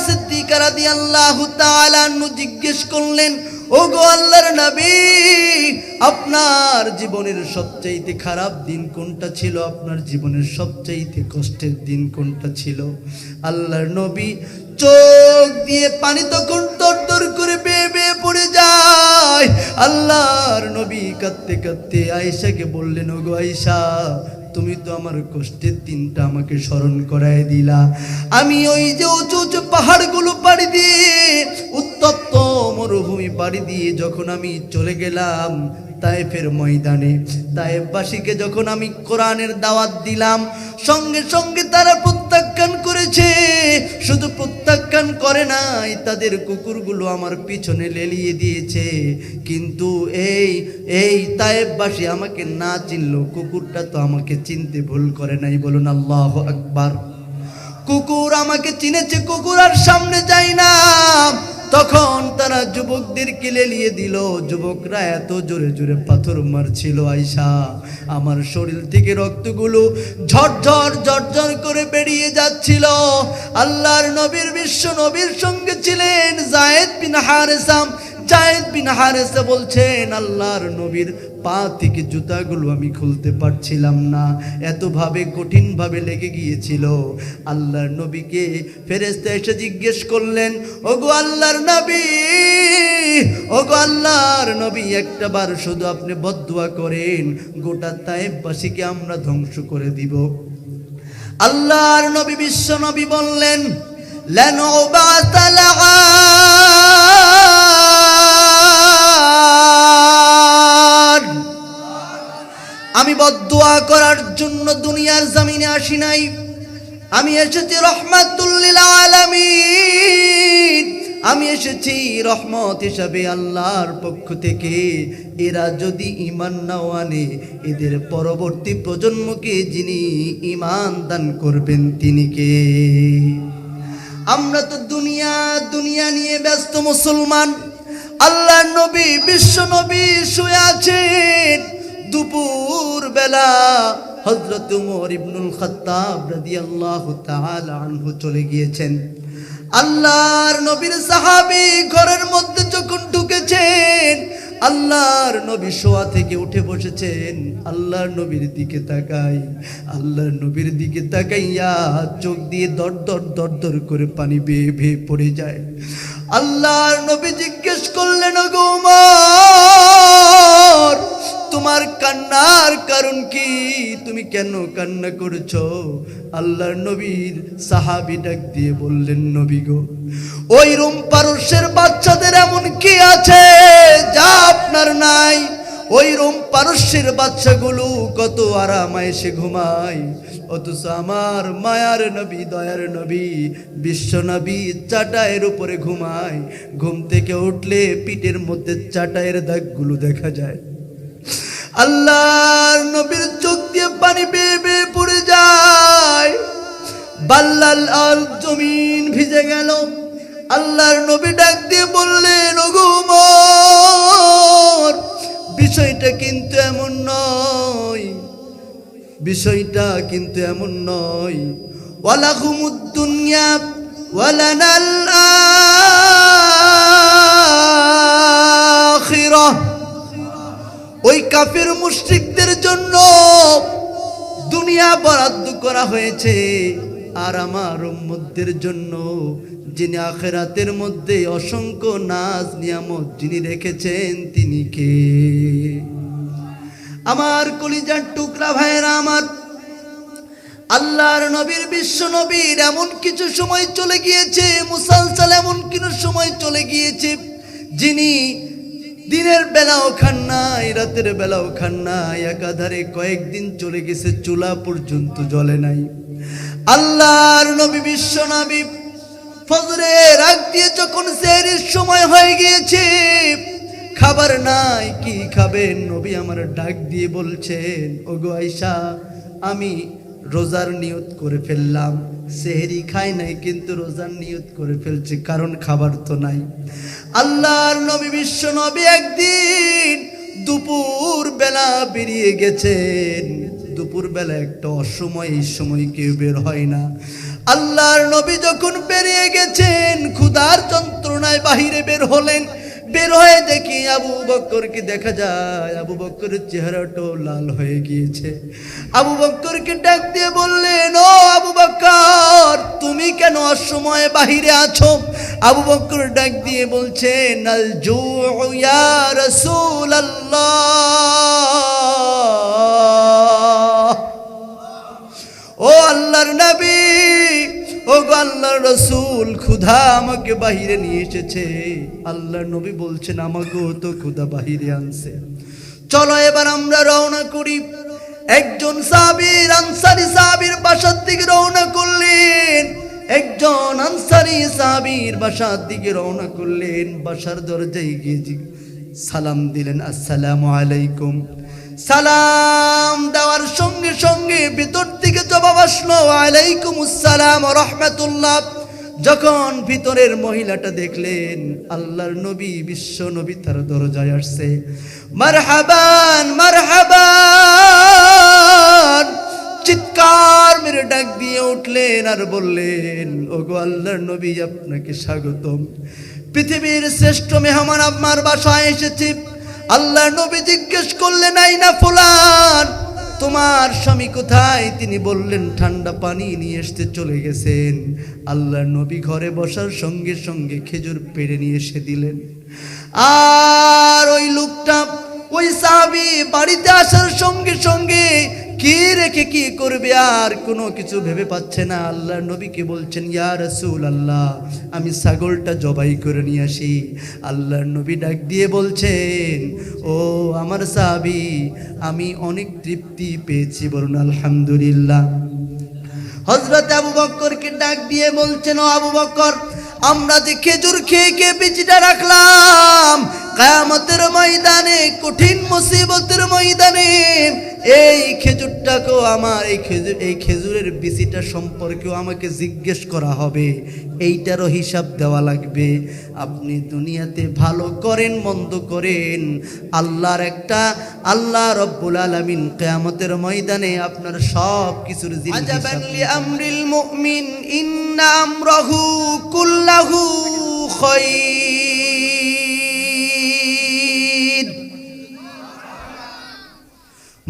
সিদ্দিকা রাদিয়াল্লাহু তাআলা আনহু জিজ্ঞেস করলেন, ওগো আল্লাহর নবী, আপনার জীবনের সবচাইতে খারাপ দিন কোনটা ছিল? আপনার জীবনের সবচাইতে কষ্টের দিন কোনটা ছিল? আল্লাহর নবী চোখ দিয়ে পানি তখন তরতর করে বেয়ে বেয়ে পড়ে যায়। আল্লাহর নবী কাঁদতে কাঁদতে আয়েশাকে বললেন, ওগো আয়েশা, তুমি তো আমার কষ্টের দিনটা আমাকে স্মরণ করায় দিলা। আমি ওই যে উঁচু উঁচু পাহাড়গুলো পাড়ি দিয়ে, উত্তপ্ত মরুভূমি পাড়ি দিয়ে যখন আমি চলে গেলাম তায়েফের ময়দানে, তায়েফবাসীকে যখন আমি কোরআনের দাওয়াত দিলাম, সঙ্গে সঙ্গে তারা প্রত্যাখ্যান করেছে। শুধু প্রত্যাখ্যান করে নাই, তাদের কুকুরগুলো আমার পিছনে লেলিয়ে দিয়েছে। কিন্তু এই তায়েফবাসী আমাকে না চিনলো, কুকুরটা তো আমাকে চিনতে ভুল করে নাই। বলুন আল্লাহু আকবার। কুকুর আমাকে চিনেছে, কুকুর আর সামনে যায় না। তখন তারা যুবকদেরকে লেলিয়ে দিল। যুবকরা এত জোরে জোরে পাথর মারছিল আয়েশা, আমার শরীর থেকে রক্তগুলো ঝরঝর ঝরঝর করে বেরিয়ে যাচ্ছিল। আল্লাহর নবীর বিশ্ব নবীর সঙ্গে ছিলেন যায়েদ বিন হারেসা। যায়েদ বিন হারেসা বলছেন, আল্লাহর নবীর পা থেকে জুতাগুলো আমি খুলতে পারছিলাম না, এতভাবে কঠিনভাবে লেগে গিয়েছিল। আল্লাহর নবীকে ফেরেশতা এসে জিজ্ঞেস করলেন, ওগো আল্লাহর নবী, ওগো আল্লাহর নবী, একটা বার শুধু আপনি বদদুয়া করেন, গোটা তায়েফবাসীকে আমরা ধ্বংস করে দিব। আল্লাহর নবী বিশ্ব নবী বললেন, আমি বদদুয়া করার জন্য দুনিয়ার জমিনে আসি নাই, আমি এসেছি রাহমাতুল লিল আলামিন। আমি এসেছি রহমত হিসাবে আল্লাহর পক্ষ থেকে। এরা যদি ঈমান না আনে, এদের পরবর্তী প্রজন্মকে যিনি ঈমান দান করবেন তিনি কে? আমরা তো দুনিয়া দুনিয়া নিয়ে ব্যস্ত মুসলমান। আল্লাহর নবী বিশ্ব নবী শুয়ে আছেন। দুপুর বেলা হযরত উমর ইবনুল খাত্তাব রাদিয়াল্লাহু তাআলা আনহু চলে গিয়েছেন। আল্লাহর নবীর সাহাবী ঘরের মধ্যে যখন ঢুকেছেন, আল্লাহর নবী শোয়া থেকে উঠে বসেছেন। আল্লাহর নবীর দিকে তাকাই, আল্লাহর নবীর দিকে তাকাইয়া চোখ দিয়ে দর দর দর দর করে পানি বেয়ে বেয়ে পড়ে যায়। আল্লাহর নবী জিজ্ঞেস করলেন, ওগো উমর, তোমার কান্নার কারণ কি? তুমি কেন কান্না করছো? আল্লাহর নবীর সাহাবী ডাক দিয়ে বললেন, নবী গো, ওই রোম পারস্যের বাচ্চাদের এমন কি আছে যা আপনার নাই? ওই রোম পারস্যের বাচ্চাগুলো কত আরামায়েশে ঘুমায়, অথচ আমার মায়ার নবী, দয়ার নবী, বিশ্ব নবী চাটাইয়ের উপরে ঘুমায়। ঘুম থেকে উঠলে পিঠের মধ্যে চাটাইয়ের দাগগুলো দেখা যায়। আল্লাহর নবীর চোখ দিয়ে পানি বেয়ে বেয়ে পড়ে যায়। বাল্লাল আর জমিন ভিজে গেল। আল্লাহর নবী ডাক দিয়ে বললেন, ওগো উমর, বিষয়টা কিন্তু এমন নয়, বিষয়টা কিন্তু এমন নয়। ওয়ালাকুমুদ দুনিয়া ওয়ালানাল আখিরাহ। ওই কাফির মুশরিকদের জন্য দুনিয়া বরাদ্দ করা হয়েছে, আর আমার উম্মতদের জন্য যিনি আখিরাতের মধ্যে অসংখ্য নাজ নিয়ামত যিনি রেখেছেন তিনি কে? আমার কলিজার টুকরা ভাইয়েরা আমার, আল্লাহর নবীর বিশ্ব নবীর এমন কিছু সময় চলে গিয়েছে, মুসালসাল এমন কিছু সময় চলে গিয়েছে, যিনি দিনের বেলাও খান নাই, রাতের বেলাও খান নাই, একাধারে কয়েকদিন চলে গেছে, চুলা পর্যন্ত জ্বলে নাই। আল্লাহর নবী বিশ্ব নবী ফজরের আগ দিয়ে যখন সেহরির সময় হয়ে গিয়েছে, খাবার নাই, কি খাবেন? নবী আমার ডাক দিয়ে বলছেন, ওগো আয়েশা, আমি রোজার নিয়ত করে ফেললাম। সেহরি খাই নাই কিন্তু রোজার নিয়ত করে ফেলছে, কারণ খাবার তো নাই। আল্লাহর নবী বিশ্ব নবী একদিন দুপুর বেলা বেরিয়ে গেছেন। দুপুর বেলা একটা অসময়, এই সময় কেউ বের হয় না। আল্লাহর নবী যখন বেরিয়ে গেছেন, ব্যথার যন্ত্রণায় বাহিরে বের হলেন। বের হয়ে দেখি আবু বকরকে দেখা যায়, আবু বকরের চেহারাটা লাল হয়ে গিয়েছে। আবু বকরকে ডাক দিয়ে বললেন, ও আবু বকর, তুমি কেন অসময়ে বাহিরে আছো? আবু বকর ডাক দিয়ে বলছেন, আল জু ইয়া রাসূলুল্লাহ, ও আল্লাহর নবী, ও আল্লাহর রাসূল, ক্ষুধা আমাকে বাহিরে নিয়ে এসেছে। আল্লাহর নবী বলছেন, আমাকেও তো ক্ষুধা বাহিরে আনছে, চলো এবার আমরা রওনা করি। একজন সাহাবীর, আনসারী সাহাবীর বাসার দিকে রওনা করলেন। একজন আনসারী সাহাবীর বাসার দিকে রওনা করলেন। বাসার দরজায় গিয়ে সালাম দিলেন, আসসালামু আলাইকুম। সালাম দেওয়ার সঙ্গে সঙ্গে ভিতর থেকে জবাব আসলো, ওয়ালাইকুম আসসালাম ওয়া রাহমাতুল্লাহ। যখন ভিতরের মহিলাটা দেখলেন আল্লাহর নবী, বিশ্ব নবী তার দরজায় আসছে, মারহাবান মারহাবান চিৎকার মেরে ডাক দিয়ে উঠলেন আর বললেন, ওগো আল্লাহর নবী, আপনাকে স্বাগতম। পৃথিবীর শ্রেষ্ঠ মেহমান আপনার বাসায় এসেছে। আল্লাহর নবী জিজ্ঞেস করলেন, আইনা ফুলান, তোমার স্বামী কোথায়? তিনি বললেন, ঠান্ডা পানি নিয়ে আসতে চলে গেছেন। আল্লাহর নবী ঘরে বসার সঙ্গে সঙ্গে খেজুর পেড়ে নিয়ে এসে দিলেন। আর ওই লোকটা, ওই সাহাবী বাড়িতে আসার সঙ্গে সঙ্গে কি রেখে কি করবে আর কোনো কিছু ভেবে পাচ্ছে না। আল্লাহর নবীকে বলছেন, ইয়া রাসূলুল্লাহ, আমি ছাগলটা জবাই করে নিয়ে আসি। আল্লাহর নবী ডাক দিয়ে বলছেন, ও আমার সাহাবী, আমি অনেক তৃপ্তি পেয়েছি, বলুন আলহামদুলিল্লাহ। হযরত আবু বকরকে ডাক দিয়ে বলছেন, ও আবু বকর, আমরা যে খেজুর খেয়ে খেয়ে পিছিটা রাখলাম, কিয়ামতের ময়দানে, কঠিন মুসিবতের ময়দানে এই খেজুরটাকেও আমার, এই খেজুরের বিচিটা সম্পর্কেও আমাকে জিজ্ঞেস করা হবে, এইটারও হিসাব দেওয়া লাগবে। আপনি দুনিয়াতে ভালো করেন মন্দ করেন, আল্লাহ রব্বুল আলামিন কিয়ামতের ময়দানে আপনার সব কিছুর জিনিস। আজাবান লি আমরিল মুমিন ইন্না আমরাহু কুল্লাহু খায়র।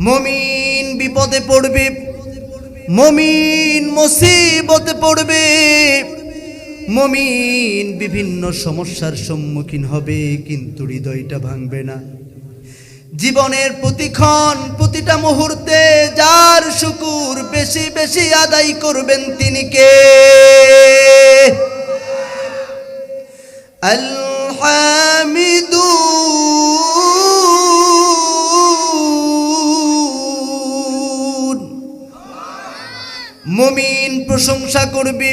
মুমিন বিপদে পড়বে, মুমিন মুসিবতে পড়বে, মুমিন বিভিন্ন সমস্যার সম্মুখীন হবে, কিন্তু হৃদয়টা ভাঙবে না। জীবনের প্রতিক্ষণ, প্রতিটা মুহূর্তে যার শুকর বেশি বেশি আদায় করবেন তিনি কে? আল হামিদু। মুমিন প্রশংসা করবে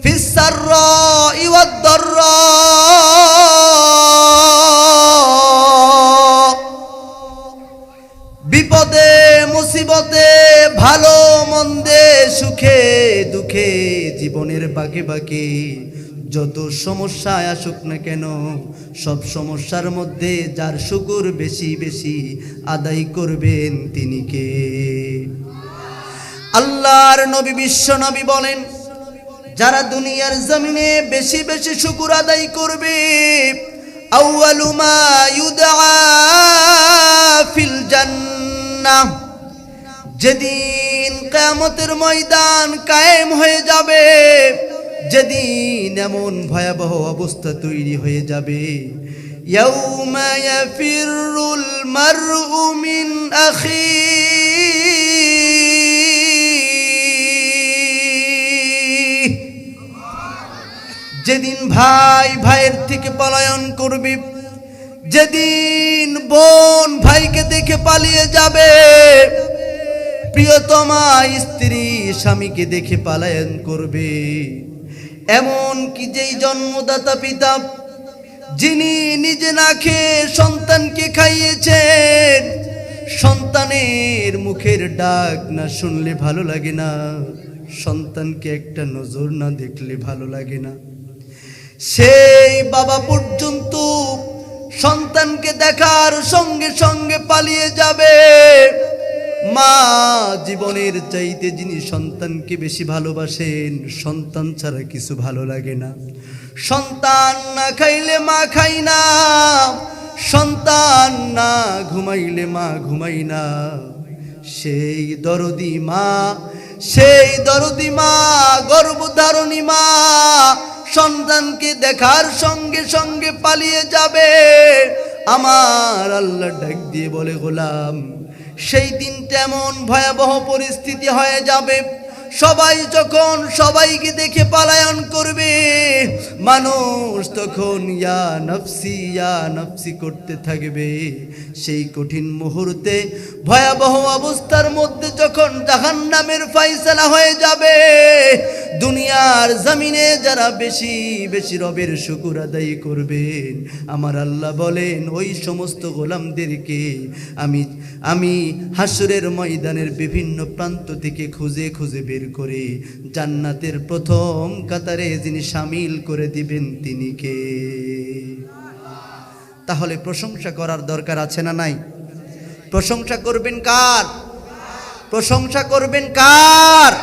ফিস সাররাই ওয়াদ দাররা, বিপদে মুসিবতে, ভালো মন্দে, সুখে দুঃখে, জীবনের বাঁকে বাঁকে যত সমস্যায় আসুক না কেন, সব সমস্যার মধ্যে যার শুকর বেশি বেশি আদায় করবেন তিনি কে? আল্লাহর নবী, বিশ্ব নবী বলেন, যারা দুনিয়ার জমিনে বেশি বেশি শুকর আদায় করবে, আউয়ালু মা ইউদআ ফিল জান্নাহ, যেদিন কিয়ামতের ময়দান কায়েম হয়ে যাবে, যেদিন এমন ভয়াবহ অবস্থা তৈরি হয়ে যাবে, ইয়াউমা ইয়াফিরুল মারউ মিন আখিহি, যেদিন ভাই ভাইয়ের থেকে পলায়ন করবে, যেদিন বোন ভাইকে দেখে পালিয়ে যাবে, প্রিয়তমা স্ত্রী স্বামীকে দেখে পলায়ন করবে, এমন কি যেই জন্মদাতা পিতা, যিনি নিজে না খেয়ে সন্তানকে খাইয়েছেন, সন্তানের মুখের ডাক না শুনলে ভালো লাগে না, সন্তানকে একটা নজর না দেখলে ভালো লাগে না, সেই বাবা পর্যন্ত সন্তানকে দেখার সঙ্গে সঙ্গে পালিয়ে যাবে। মা জীবনের চাইতে যিনি সন্তানকে বেশি ভালোবাসেন, সন্তান ছাড়া কিছু ভালো লাগে না। সন্তান না খাইলে মা খাই না, সন্তান না ঘুমাইলে মা ঘুমাই না। সেই দরদি মা, সেই দরদি মা, গর্ভধারণী মা সন্তানকে দেখার সঙ্গে সঙ্গে পালিয়ে যাবে। আমার আল্লাহ ডাক দিয়ে বলে, গোলাম সেই দিনটা এমন ভয়াবহ পরিস্থিতি হয়ে যাবে, সবাই যখন সবাইকে দেখে পলায়ন করবে, মানুষ তখন ইয়া নফসি করতে থাকবে। সেই কঠিন মুহূর্তে ভয়াবহ অবস্থার মধ্যে যখন জাহান্নামের ফয়সালা হয়ে যাবে, দুনিয়ার জমিনে যারা বেশি বেশি রবের শুকর আদায় করবেন, আমার আল্লাহ বলেন ওই সমস্ত গোলামদেরকে আমি হাসরের ময়দানের বিভিন্ন প্রান্ত থেকে খুঁজে খুঁজে বের করে জান্নাতের প্রথম কাতারে যিনি শামিল করে দিবেন তিনি কে? তাহলে প্রশংসা করার দরকার আছে না নাই? প্রশংসা করবেন কার? প্রশংসা করবেন কার?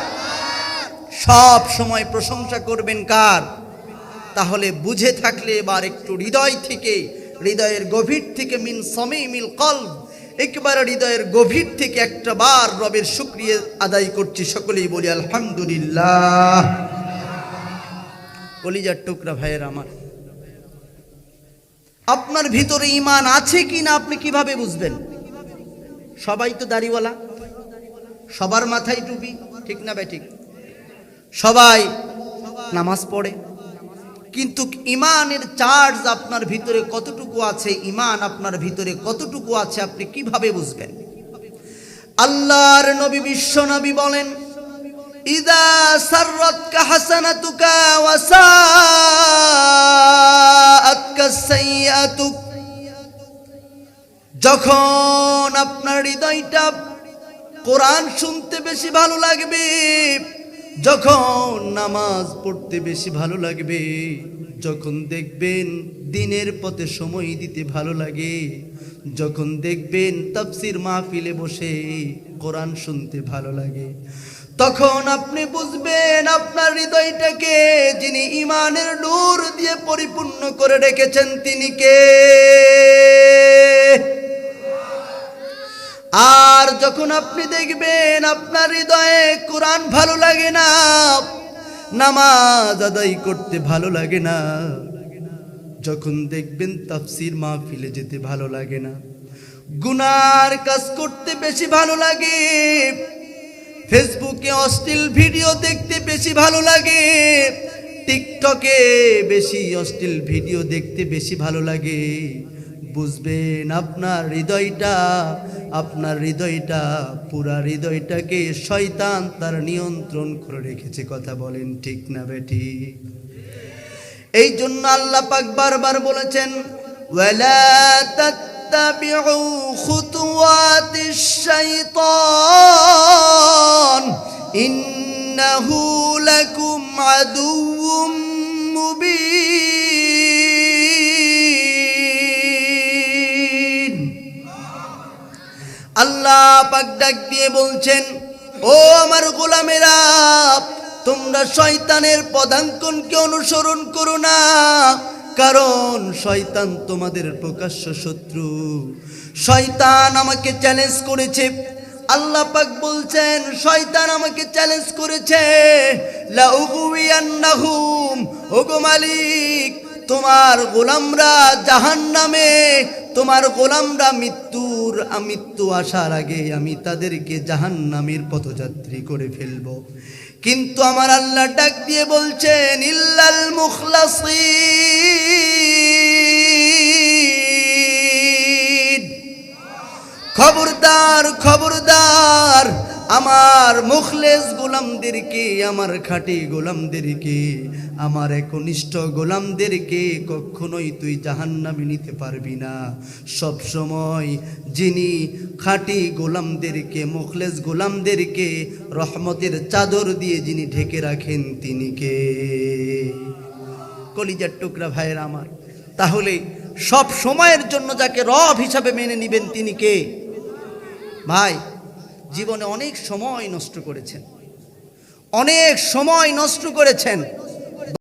সব সময় প্রশংসা করবেন কার? তাহলে বুঝে থাকলে এবার একটু হৃদয় থেকে, হৃদয়ের গভীর থেকে, মিন সামিমিল কলব, একবার হৃদয়ের গভীর থেকে একটা বার রবের শুকরিয়া আদায় করছি। সকলেই বলি আলহামদুলিল্লাহ। কলিজার টুকরা ভাইয়ের আমার, আপনার ভিতরে ঈমান আছে কি না আপনি কিভাবে বুঝবেন? সবাই তো দাড়িওয়ালা, সবার মাথায় টুপি, ঠিক না ভাই? ঠিক। সবাই নামাজ পড়ে, কিন্তু ঈমানের চার্জ আপনার ভিতরে কতটুকু আছে, ঈমান আপনার ভিতরে কতটুকু আছে আপনি কিভাবে বুঝবেন? আল্লাহর নবী, বিশ্ব নবী বলেন, ইদা সাররাতকা হাসানাতুকা ওয়া সাআতকা সাইয়্যাতুক, যখন আপনার হৃদয়টা কোরআন শুনতে বেশি ভালো লাগবে, যখন নামাজ পড়তে বেশি ভালো লাগবে, যখন দেখবেন দিনের পথে সময় দিতে ভালো লাগে, যখন দেখবেন তাফসীর মাহফিলে বসে কোরআন শুনতে ভালো লাগে, তখন আপনি বুঝবেন আপনার হৃদয়টাকে যিনি ঈমানের নূর দিয়ে পরিপূর্ণ করে রেখেছেন তিনি কে। আর যখন আপনি দেখবেন আপনার হৃদয়ে কোরআন ভালো লাগে না, নামাজ আদায় করতে ভালো লাগে না, যখন দেখবেন তাফসীর মাহফিলে যেতে ভালো লাগে না, গুনার কাজ করতে বেশি ভালো লাগে, ফেসবুকে অশ্লীল ভিডিও দেখতে বেশি ভালো লাগে, টিকটকে বেশি অশ্লীল ভিডিও দেখতে বেশি ভালো লাগে, বুঝবেন আপনার হৃদয়টা পুরা হৃদয়টাকে শয়তান তার নিয়ন্ত্রণ করে রেখেছে। কথা বলেন ঠিক না বেটি? এই জন্য আল্লাহ পাক বারবার বলেছেন, ওয়ালা তাত্তাবিউ খুতুওয়াতিশ শাইতান ইন্নাহু লাকুম আদুউম মুবিন। আল্লাহ পাক ডাক দিয়ে বলছেন, ও আমার গোলামেরা, তোমরা শয়তানের পদাঙ্কনকে অনুসরণ করো না, কারণ শয়তান তোমাদের প্রকাশ্য শত্রু। শয়তান আমাকে চ্যালেঞ্জ করেছে, আল্লাহ পাক বলছেন শয়তান আমাকে চ্যালেঞ্জ করেছে, লা উগুইয়ান্নাহুম, ওগো মালিক তোমার গোলামরা জাহান্নামে, তোমার গোলামরা মৃত্যু আসার আগে আমি তাদেরকে জাহান্নামের পথযাত্রী করে ফেলবো। কিন্তু আমার আল্লাহ ডাক দিয়ে বলছেন, ইল্লাল মুখলাসিন, খবরদার খবরদার, আমার মুখলেস গোলামদেরকে, আমার খাঁটি গোলামদেরকে, আমার একনিষ্ঠ গোলামদেরকে কখনোই তুই জাহান্নামে নিতে পারবি না। সব সময় যিনি খাঁটি গোলামদেরকে, মুখলেস গোলামদেরকে রহমতের চাদর দিয়ে যিনি ঢেকে রাখেন তিনি কে? কলিজার টুকরা ভাইয়ের আমার, তাহলে সব সময়ের জন্য যাকে রব হিসাবে মেনে নিবেন তিনি কে? ভাই জীবনে অনেক সময় নষ্ট করেছেন, অনেক সময় নষ্ট করেছেন।